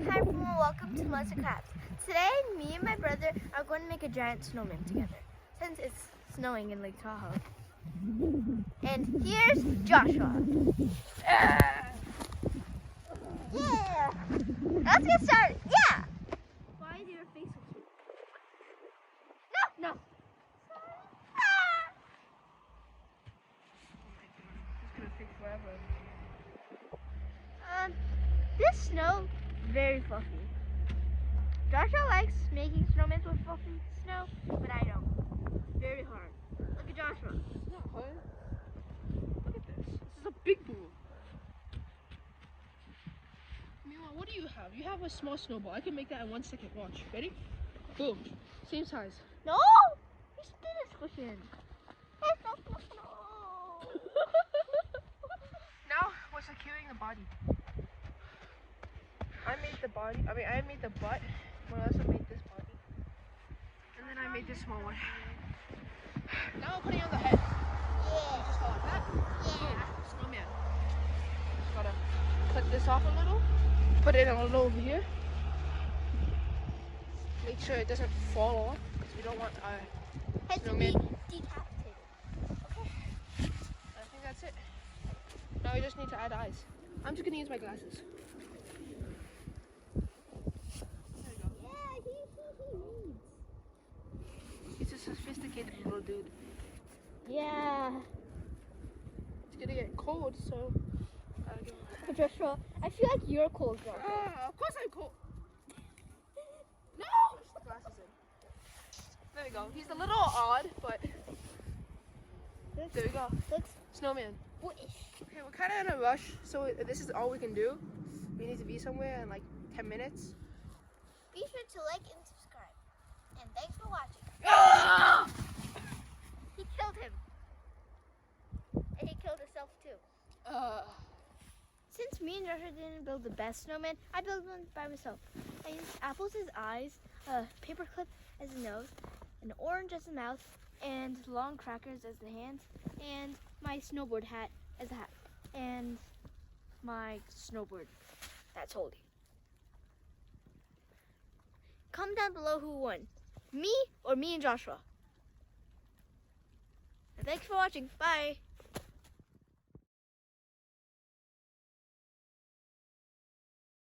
Hi everyone, welcome to Monster Crafts. Today, me and my brother are going to make a giant snowman together, since it's snowing in Lake Tahoe. And here's Joshua. Yeah! Let's get started. Yeah! Why is your face so cute? No! Ah! It's gonna take forever. This snow, very fluffy. Joshua likes making snowmen with fluffy snow, but I don't. Very hard. Look at Joshua. It's not hard. Look at this. This is a big ball. Meanwhile, what do you have? You have a small snowball. I can make that in 1 second. Watch. Ready? Boom. Same size. No! You still squishing. Now we're securing the body. I made the body. I made the butt. Melissa made this body. And then I made this small one. Now we're putting on the head. Yeah. Just go like that. Yeah. Snowman. Just gotta cut this off a little. Put it a little over here. Make sure it doesn't fall off because we don't want our Head to snowman. be decapitated. Okay. I think that's it. Now we just need to add eyes. I'm just gonna use my glasses. There we go. Yeah, he needs. He's a sophisticated little dude. Yeah. It's gonna get cold, so gotta give him a hat. Joshua, I feel like you're cold, Joshua. Of course I'm cold. No! Push the glasses in. There we go. He's a little odd, but there we go. Looks Snowman. boyish. Okay, we're kind of in a rush, so this is all we can do. We need to be somewhere in like 10 minutes. Be sure to like and subscribe. And thanks for watching. He killed him. And he killed himself too. Since me and Joshua didn't build the best snowman, I built one by myself. I used apples as eyes, a paper clip as a nose, an orange as a mouth, and long crackers as the hands, and my snowboard hat as a hat, and my snowboard that's holding. Comment down below who won, me or me and Joshua. And thanks for watching. Bye.